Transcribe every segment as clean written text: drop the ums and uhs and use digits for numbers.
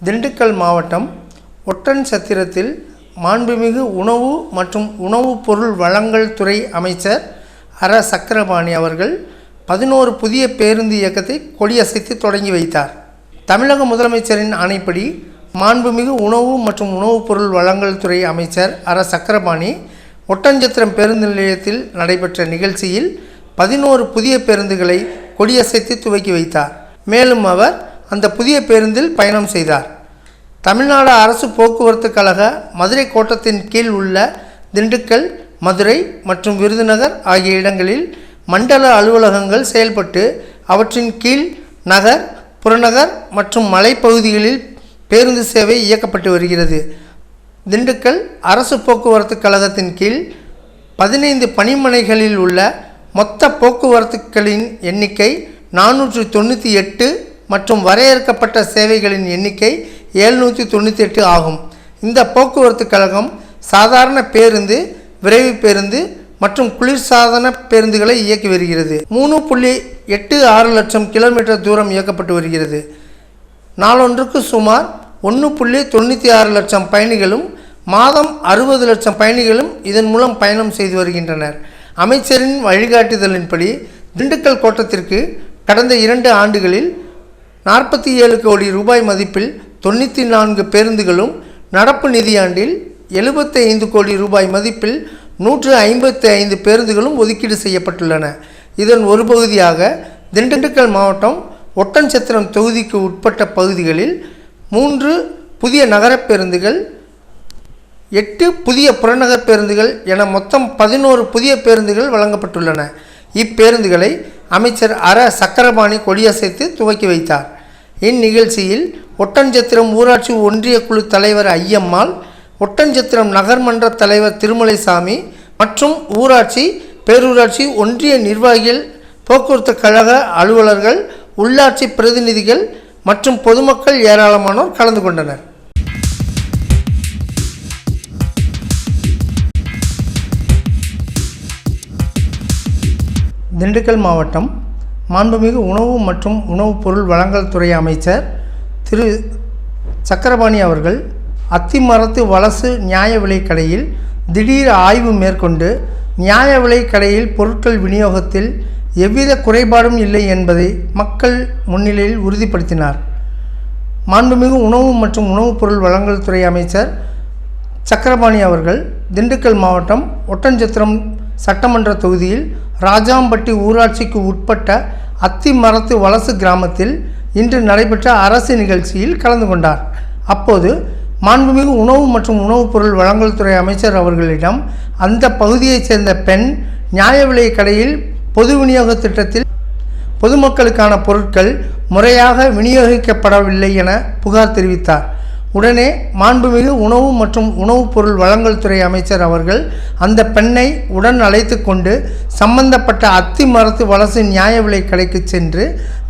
திண்டுக்கல் மாவட்டம் ஒட்டன்சத்திரத்தில் மாண்புமிகு உணவு மற்றும் உணவுப் பொருள் வழங்கல் துறை அமைச்சர் அர சக்கரபாணி அவர்கள் 11 புதிய பேருந்து இயக்கத்தை கொடியசைத்து தொடங்கி வைத்தார். தமிழக முதலமைச்சரின் ஆணைப்படி மாண்புமிகு உணவு மற்றும் உணவுப் பொருள் வழங்கல் துறை அமைச்சர் அர சக்கரபாணி ஒட்டன்சத்திரம் பேருந்து நிலையத்தில் நடைபெற்ற நிகழ்ச்சியில் 11 புதிய பேருந்துகளை கொடியசைத்து துவக்கி வைத்தார். மேலும் அவர் அந்த புதிய பேருந்தில் பயணம் செய்தார். தமிழ்நாடு அரசு போக்குவரத்து கழக மதுரை கோட்டத்தின் கீழ் உள்ள திண்டுக்கல், மதுரை மற்றும் விருதுநகர் ஆகிய இடங்களில் மண்டல அலுவலகங்கள் செயல்பட்டு அவற்றின் கீழ் நகர், புறநகர் மற்றும் மலைப்பகுதிகளில் பேருந்து சேவை இயக்கப்பட்டு வருகிறது. திண்டுக்கல் அரசு போக்குவரத்து கழகத்தின் கீழ் 15 பணிமனைகளில் உள்ள மொத்த போக்குவரத்துகளின் எண்ணிக்கை 498 மற்றும் வரையறுக்கப்பட்ட சேவைகளின் எண்ணிக்கை 798 ஆகும். இந்த போக்குவரத்து கழகம் சாதாரண பேருந்து, விரைவு பேருந்து மற்றும் குளிர்சாதன பேருந்துகளை இயக்கி வருகிறது. 3.86 லட்சம் கிலோமீட்டர் தூரம் இயக்கப்பட்டு வருகிறது. நாளொன்றுக்கு சுமார் 1.96 லட்சம் பயணிகளும் மாதம் 60 லட்சம் பயணிகளும் இதன் மூலம் பயணம் செய்து வருகின்றனர். அமைச்சரின் வழிகாட்டுதலின்படி திண்டுக்கல் கோட்டத்திற்கு கடந்த 2 ஆண்டுகளில் 47 கோடி ரூபாய் மதிப்பில் 94 பேருந்துகளும், நடப்பு நிதியாண்டில் 75 கோடி ரூபாய் மதிப்பில் 155 பேருந்துகளும் ஒதுக்கீடு செய்யப்பட்டுள்ளன. இதன் ஒரு பகுதியாக திண்டுக்கல் மாவட்டம் ஒட்டன்சத்திரம் தொகுதிக்கு உட்பட்ட பகுதிகளில் 3 புதிய நகர பேருந்துகள், 8 புதிய புறநகர் பேருந்துகள் என மொத்தம் 11 புதிய பேருந்துகள் வழங்கப்பட்டுள்ளன. இப்பேருந்துகளை அமைச்சர் அர சக்கரபாணி கொடியசைத்து துவக்கி வைத்தார். இந்நிகழ்ச்சியில் ஒட்டன்சத்திரம் ஊராட்சி ஒன்றிய குழு தலைவர் ஐயம்மாள், ஒட்டன்சத்திரம் நகர்மன்ற தலைவர் திருமலைசாமி மற்றும் ஊராட்சி, பேரூராட்சி ஒன்றிய நிர்வாகிகள், போக்குவரத்து கழக அலுவலர்கள், உள்ளாட்சி பிரதிநிதிகள் மற்றும் பொதுமக்கள் ஏராளமானோர் கலந்து கொண்டனர். திண்டுக்கல் மாவட்டம் மாண்புமிகு உணவு மற்றும் உணவுப் பொருள் வழங்கல் துறை அமைச்சர் திரு சக்கரபாணி அவர்கள் அத்திமரத்து வலசு நியாய விலைக் கடையில் திடீர் ஆய்வு மேற்கொண்டு நியாய விலைக் கடையில் பொருட்கள் விநியோகத்தில் எவ்வித குறைபாடும் இல்லை என்பதை மக்கள் முன்னிலையில் உறுதிப்படுத்தினார். மாண்புமிகு உணவு மற்றும் உணவுப் பொருள் வழங்கல் துறை அமைச்சர் சக்கரபாணி அவர்கள் திண்டுக்கல் மாவட்டம் ஒட்டன்சத்திரம் சட்டமன்ற தொகுதியில் ராஜாம்பட்டி ஊராட்சிக்கு உட்பட்ட அத்திமரத்து வலசு கிராமத்தில் இன்று நடைபெற்ற அரசு நிகழ்ச்சியில் கலந்து கொண்டார். அப்போது மாண்புமிகு உணவு மற்றும் உணவுப் பொருள் வழங்கல் துறை அமைச்சர் அவர்களிடம் அந்த பகுதியைச் சேர்ந்த பெண் நியாய விலைக் கடையில் பொது விநியோக திட்டத்தில் பொதுமக்களுக்கான பொருட்கள் முறையாக விநியோகிக்கப்படவில்லை என புகார் தெரிவித்தார். உடனே மாண்புமிகு உணவு மற்றும் உணவுப் பொருள் வழங்கல் துறை அமைச்சர் அவர்கள் அந்த பெண்ணை உடன் அழைத்து கொண்டு சம்பந்தப்பட்ட அத்திமரத்து வலசு நியாய விலைக் கடைக்கு சென்று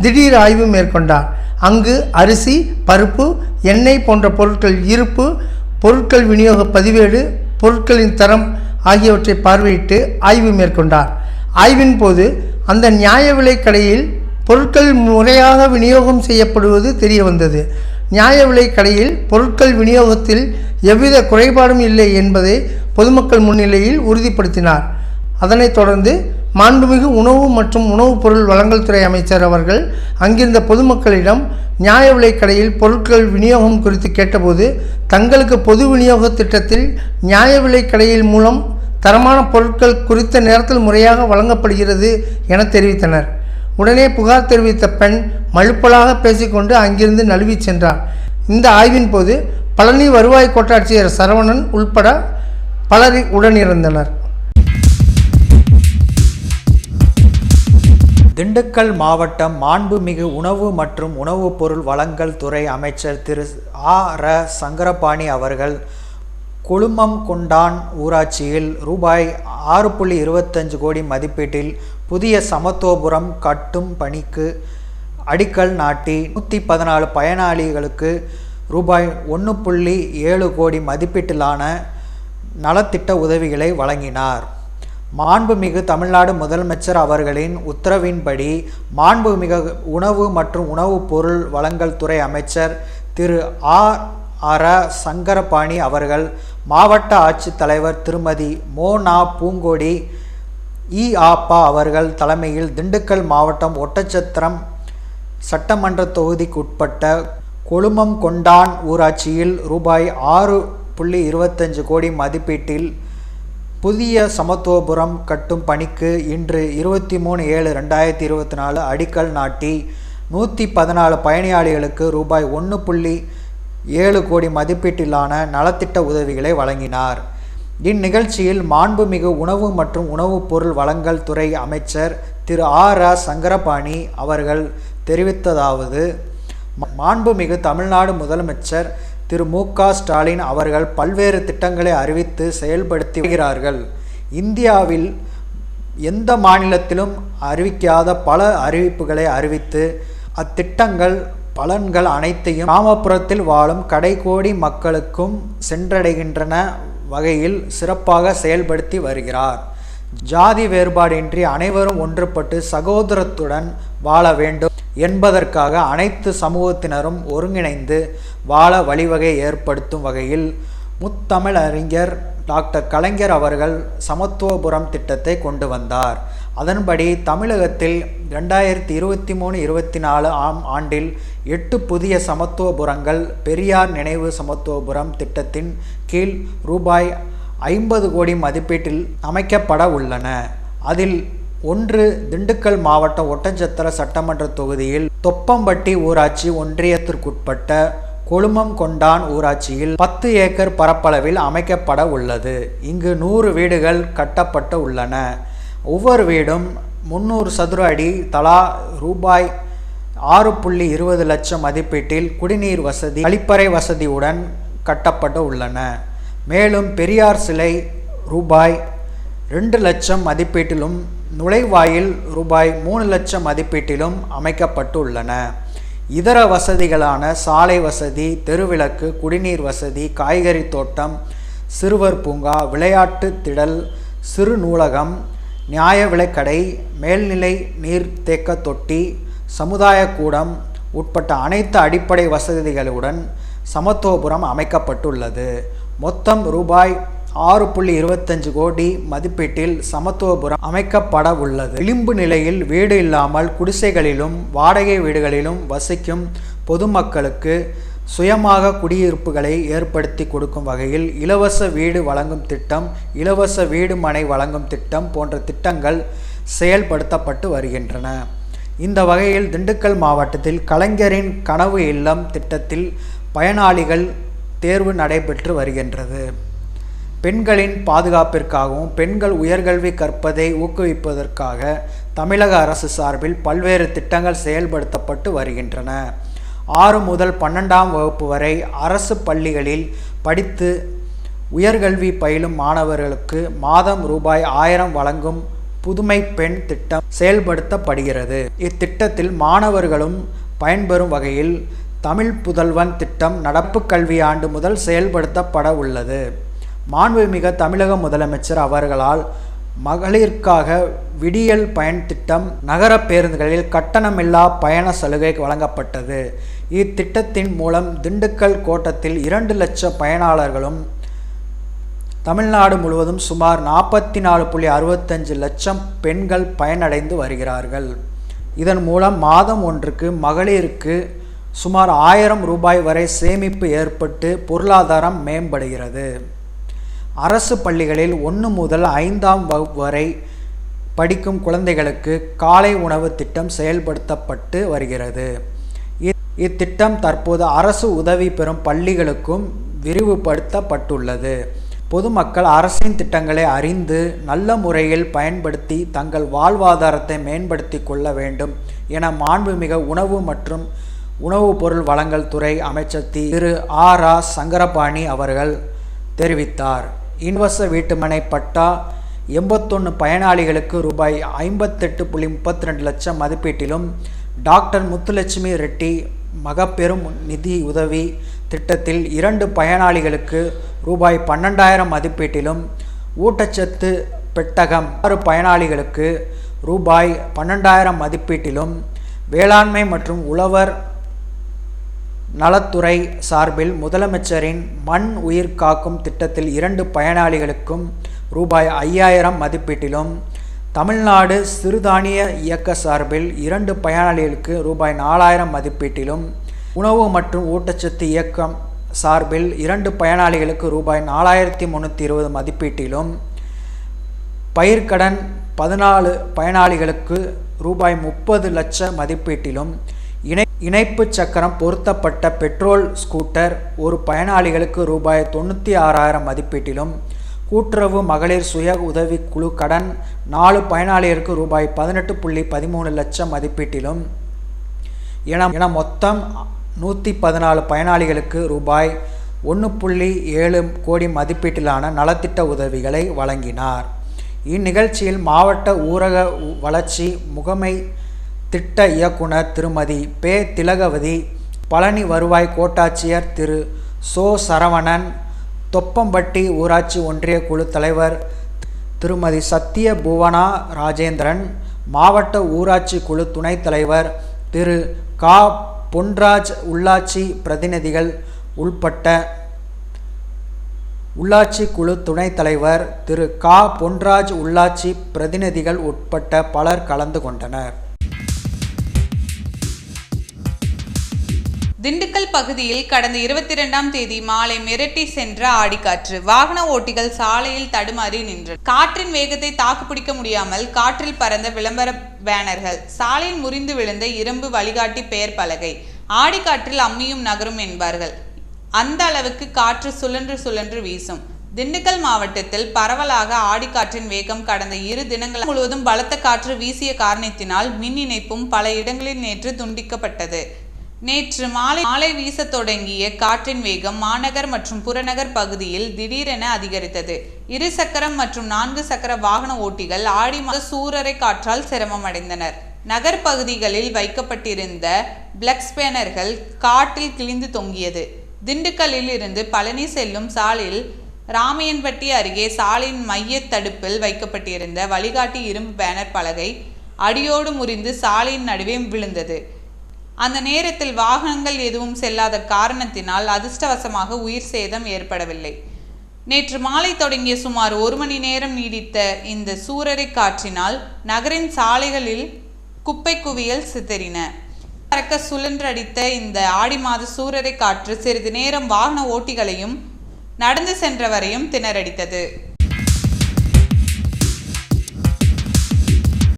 திடீர் ஆய்வு மேற்கொண்டார். அங்கு அரிசி, பருப்பு, எண்ணெய் போன்ற பொருட்கள் இருப்பு, பொருட்கள் விநியோக பதிவேடு, பொருட்களின் தரம் ஆகியவற்றை பார்வையிட்டு ஆய்வு மேற்கொண்டார். ஆய்வின் போது அந்த நியாய விலைக் கடையில் பொருட்கள் முறையாக விநியோகம் செய்யப்படுவது தெரிய வந்தது. நியாய விலைக் கடையில் பொருட்கள் விநியோகத்தில் எவ்வித குறைபாடும் இல்லை என்பதை பொதுமக்கள் முன்னிலையில் உறுதிப்படுத்தினார். அதனைத் தொடர்ந்து மாண்புமிகு உணவு மற்றும் உணவுப் பொருள் வழங்கல் துறை அமைச்சர் அவர்கள் அங்கிருந்த பொதுமக்களிடம் நியாய விலைக் கடையில் பொருட்கள் விநியோகம் குறித்து கேட்டபோது தங்களுக்கு பொது விநியோக திட்டத்தில் நியாய விலைக் கடையில் மூலம் தரமான பொருட்கள் குறித்த நேரத்தில் முறையாக வழங்கப்படுகிறது என தெரிவித்தனர். உடனே புகார் தெரிவித்த பெண் மழுப்பலாக பேசிக்கொண்டு அங்கிருந்து நழுவி சென்றார். இந்த ஆய்வின் போது பழனி வருவாய் கோட்டாட்சியர் சரவணன் உள்பட பலர் உடனிருந்தனர். திண்டுக்கல் மாவட்டம் மாண்புமிகு உணவு மற்றும் உணவுப் பொருள் வழங்கல் துறை அமைச்சர் திரு அர சங்கரபாணி அவர்கள் கொழுமம்கொண்டான் ஊராட்சியில் ரூபாய் 6.25 கோடி மதிப்பீட்டில் புதிய சமத்துவபுரம் கட்டும் பணிக்கு அடிக்கல் நாட்டி 114 பயனாளிகளுக்கு ரூபாய் 1.7 கோடி மதிப்பீட்டிலான நலத்திட்ட உதவிகளை வழங்கினார். மாண்புமிகு தமிழ்நாடு முதலமைச்சர் அவர்களின் உத்தரவின்படி மாண்புமிகு உணவு மற்றும் உணவுப் பொருள் வழங்கல் துறை அமைச்சர் திரு ஆர் சங்கரபாணி அவர்கள், மாவட்ட ஆட்சித்தலைவர் திருமதி மோனா பூங்கோடி ஆப்பா அவர்கள் தலைமையில் திண்டுக்கல் மாவட்டம் ஒட்டச்சத்திரம் சட்டமன்ற தொகுதிக்குட்பட்ட கொழுமம் கொண்டான் ஊராட்சியில் ரூபாய் 6.25 கோடி மதிப்பீட்டில் புதிய சமத்துவபுரம் கட்டும் பணிக்கு இன்று 23/7/2024 அடிக்கல் நாட்டி 114 பயனாளிகளுக்கு ரூபாய் 1.7 கோடி மதிப்பீட்டிலான நலத்திட்ட உதவிகளை வழங்கினார். இந்நிகழ்ச்சியில் மாண்புமிகு உணவு மற்றும் உணவுப் பொருள் வழங்கல் துறை அமைச்சர் திரு சங்கரபாணி அவர்கள் தெரிவித்ததாவது: மாண்புமிகு தமிழ்நாடு முதலமைச்சர் திரு மு.க. ஸ்டாலின் அவர்கள் பல்வேறு திட்டங்களை அறிவித்து செயல்படுத்தி வருகிறார்கள். இந்தியாவில் எந்த மாநிலத்திலும் அறிவிக்காத பல அறிவிப்புகளை அறிவித்து அத்திட்டங்கள் பலன்கள் அனைத்தையும் கிராமப்புறத்தில் வாழும் கடைக்கோடி மக்களுக்கும் சென்றடைகின்றன வகையில் சிறப்பாக செயல்படுத்தி வருகிறார். ஜாதி வேறுபாடின்றி அனைவரும் ஒன்றுபட்டு சகோதரத்துடன் வாழ வேண்டும் என்பதற்காக அனைத்து சமூகத்தினரும் ஒருங்கிணைந்து வாழ வழிவகை ஏற்படுத்தும் வகையில் முத்தமிழறிஞர் டாக்டர் கலைஞர் அவர்கள் சமத்துவபுரம் திட்டத்தை கொண்டு வந்தார். அதன்படி தமிழகத்தில் 2023-24 ஆண்டில் 8 புதிய சமத்துவபுரங்கள் பெரியார் நினைவு சமத்துவபுரம் திட்டத்தின் கீழ் ரூபாய் 50 கோடி மதிப்பீட்டில் அமைக்கப்பட உள்ளன. அதில் ஒன்று திண்டுக்கல் மாவட்டம் ஒட்டச்சத்திர சட்டமன்ற தொகுதியில் தொப்பம்பட்டி ஊராட்சி ஒன்றியத்திற்குட்பட்ட கொழுமம் கொண்டான் ஊராட்சியில் 10 ஏக்கர் பரப்பளவில் அமைக்கப்பட உள்ளது. இங்கு 100 வீடுகள் கட்டப்பட்ட உள்ளன. ஒவ்வொரு வீடும் 300 சதுர அடி தலா ரூபாய் 6.20 லட்சம் மதிப்பீட்டில் குடிநீர் வசதி, கழிப்பறை வசதியுடன் கட்டப்பட உள்ளன. மேலும் பெரியார் சிலை ரூபாய் 2 லட்சம் மதிப்பீட்டிலும் நுழைவாயில் ரூபாய் 3 லட்சம் மதிப்பீட்டிலும் அமைக்கப்பட்டு உள்ளன. இதர வசதிகளான சாலை வசதி, தெருவிளக்கு, குடிநீர் வசதி, காய்கறி தோட்டம், சிறுவர் பூங்கா, விளையாட்டு திடல், சிறு நூலகம், நியாய விலைக்கடை, மேல்நிலை நீர்த்தேக்க தொட்டி, சமுதாய கூடம் உட்பட்ட அனைத்து அடிப்படை வசதிகளுடன் சமத்துவபுரம் அமைக்கப்பட்டுள்ளது. மொத்தம் ரூபாய் 6.25 கோடி மதிப்பீட்டில் சமத்துவபுரம் அமைக்கப்பட உள்ளது. விளிம்பு நிலையில் வீடு இல்லாமல் குடிசைகளிலும் வாடகை வீடுகளிலும் வசிக்கும் பொதுமக்களுக்கு சுயமாக குடியிருப்புகளை ஏற்படுத்தி கொடுக்கும் வகையில் இலவச வீடு வழங்கும் திட்டம், இலவச வீடு மனை வழங்கும் திட்டம் போன்ற திட்டங்கள் செயல்படுத்தப்பட்டு வருகின்றன. இந்த வகையில் திண்டுக்கல் மாவட்டத்தில் கலைஞரின் கனவு இல்லம் திட்டத்தில் பயனாளிகள் தேர்வு நடைபெற்று வருகின்றது. பெண்களின் பாதுகாப்பிற்காகவும் பெண்கள் உயர்கல்வி கற்பதை ஊக்குவிப்பதற்காக தமிழக அரசு சார்பில் பல்வேறு திட்டங்கள் செயல்படுத்தப்பட்டு வருகின்றன. 6 முதல் 12ஆம் வகுப்பு வரை அரசு பள்ளிகளில் படித்து உயர்கல்வி பயிலும் மாணவர்களுக்கு மாதம் ரூபாய் 1000 வழங்கும் புதுமை பெண் திட்டம் செயல்படுத்தப்படுகிறது. இத்திட்டத்தில் மாணவர்களும் பயன்பெறும் வகையில் தமிழ் புதல்வன் திட்டம் நடப்பு கல்வியாண்டு முதல் செயல்படுத்தப்பட உள்ளது. மாண்புமிகு தமிழக முதலமைச்சர் அவர்களால் மகளிருக்காக விடியல் பயன் திட்டம், நகர பேருந்துகளில் கட்டணமில்லா பயண சலுகை வழங்கப்பட்டது. இத்திட்டத்தின் மூலம் திண்டுக்கல் கோட்டத்தில் 2 லட்சம் பயனாளர்களும் தமிழ்நாடு முழுவதும் சுமார் 44.65 லட்சம் பெண்கள் பயனடைந்து வருகிறார்கள். இதன் மூலம் மாதம் ஒன்றுக்கு மகளிருக்கு சுமார் 1000 ரூபாய் வரை சேமிப்பு ஏற்பட்டு பொருளாதாரம் மேம்படுகிறது. அரசு பள்ளிகளில் 1 முதல் 5ஆம் வகுப்பு வரை படிக்கும் குழந்தைகளுக்கு காலை உணவு திட்டம் செயல்படுத்தப்பட்டு வருகிறது. இத்திட்டம் தற்போது அரசு உதவி பெறும் பள்ளிகளுக்கும் விரிவுபடுத்தப்பட்டுள்ளது. பொதுமக்கள் அரசின் திட்டங்களை அறிந்து நல்ல முறையில் பயன்படுத்தி தங்கள் வாழ்வாதாரத்தை மேம்படுத்தி கொள்ள வேண்டும் என மாண்புமிகு உணவு மற்றும் உணவுப் பொருள் வழங்கல் துறை அமைச்சர் திரு சங்கரபாணி அவர்கள் தெரிவித்தார். இலவச வீட்டுமனை பட்டா 81 பயனாளிகளுக்கு ரூபாய் 58.32 லட்சம் மதிப்பீட்டிலும், டாக்டர் முத்துலட்சுமி ரெட்டி மகப்பெரும் நிதி உதவி திட்டத்தில் 2 பயனாளிகளுக்கு ரூபாய் 12,000 மதிப்பீட்டிலும், ஊட்டச்சத்து பெட்டகம் 6 பயனாளிகளுக்கு ரூபாய் 12,000 மதிப்பீட்டிலும், வேளாண்மை மற்றும் உழவர் நலத்துறை சார்பில் முதலமைச்சரின் மண் உயிர் காக்கும் திட்டத்தில் 2 பயனாளிகளுக்கும் ரூபாய் 5000 மதிப்பீட்டிலும், தமிழ்நாடு சிறுதானிய இயக்க சார்பில் 2 பயனாளிகளுக்கு ரூபாய் 4000 மதிப்பீட்டிலும், உணவு மற்றும் ஊட்டச்சத்து இயக்கம் சார்பில் 2 பயனாளிகளுக்கு ரூபாய் 4320 மதிப்பீட்டிலும், பயிர்க்கடன் 14 பயனாளிகளுக்கு ரூபாய் 30 லட்சம் மதிப்பீட்டிலும், இணைப்பு சக்கரம் பொருத்தப்பட்ட பெட்ரோல் ஸ்கூட்டர் ஒரு பயனாளிகளுக்கு ரூபாய் 96,000 மதிப்பீட்டிலும், கூட்டுறவு மகளிர் சுய உதவி குழு கடன் 4 பயனாளிகளுக்கு ரூபாய் 18.13 லட்சம் மதிப்பீட்டிலும் என மொத்தம் 114 பயனாளிகளுக்கு ரூபாய் 1.7 கோடி மதிப்பீட்டிலான நலத்திட்ட உதவிகளை வழங்கினார். இந்நிகழ்ச்சியில் மாவட்ட ஊரக வளர்ச்சி முகமை திட்ட இயக்குனர் திருமதி பே. திலகவதி, பழனி வருவாய் கோட்டாட்சியர் திரு சோ. சரவணன், தொப்பம்பட்டி ஊராட்சி ஒன்றிய குழு தலைவர் திருமதி சத்திய புவனா ராஜேந்திரன், மாவட்ட ஊராட்சி குழு துணைத் தலைவர் திரு கா. பொன்ராஜ், உள்ளாட்சி பிரதிநிதிகள் உள்பட்ட உள்ளாட்சி குழு துணைத் தலைவர் திரு கா. பொன்ராஜ், உள்ளாட்சி பிரதிநிதிகள் உட்பட்ட பலர் கலந்து கொண்டனர். திண்டுக்கல் பகுதியில் கடந்த 22ஆம் தேதி மாலை மிரட்டி சென்ற ஆடிக்காற்று. வாகன ஓட்டிகள் சாலையில் தடுமாறி நின்றனர். காற்றின் வேகத்தை தாக்குப்பிடிக்க முடியாமல் காற்றில் பறந்த விளம்பர பேனர்கள், சாலையில் முறிந்து விழுந்த இரும்பு வழிகாட்டி பெயர் பலகை, ஆடிக்காற்றில் அம்மியும் நகரும் என்பார்கள். அந்த அளவுக்கு காற்று சுழன்று வீசும். திண்டுக்கல் மாவட்டத்தில் பரவலாக ஆடிக்காற்றின் வேகம் கடந்த 2 தினங்கள் முழுவதும் பலத்த காற்று வீசிய காரணத்தினால் மின் இணைப்பும் பல இடங்களில் நேற்று துண்டிக்கப்பட்டது. நேற்று மாலை வீச தொடங்கிய காற்றின் வேகம் மாநகர் மற்றும் புறநகர் பகுதியில் திடீரென அதிகரித்தது. 2 சக்கரம் மற்றும் 4 சக்கர வாகன ஓட்டிகள் ஆடி மாத சூறரை காற்றால் சிரமமடைந்தனர். நகர் பகுதிகளில் வைக்கப்பட்டிருந்த பிளக்ஸ் பேனர்கள் காற்றில் கிழிந்து தொங்கியது. திண்டுக்கல்லில் இருந்து பழனி செல்லும் சாலையில் ராமையன்பட்டி அருகே சாலையின் மைய தடுப்பில் வைக்கப்பட்டிருந்த வழிகாட்டி இரும்பு பேனர் பலகை அடியோடு முறிந்து சாலையின் நடுவே விழுந்தது. அந்த நேரத்தில் வாகனங்கள் எதுவும் செல்லாத காரணத்தினால் அதிர்ஷ்டவசமாக உயிர் சேதம் ஏற்படவில்லை. நேற்று மாலை தொடங்கிய சுமார் 1 மணி நேரம் நீடித்த இந்த சூறரை காற்றினால் நகரின் சாலைகளில் குப்பை குவியல் சிதறின. பறக்க சுழன்றடித்த இந்த ஆடி மாத சூறரை காற்று சிறிது நேரம் வாகன ஓட்டிகளையும் நடந்து சென்றவரையும் திணறடித்தது.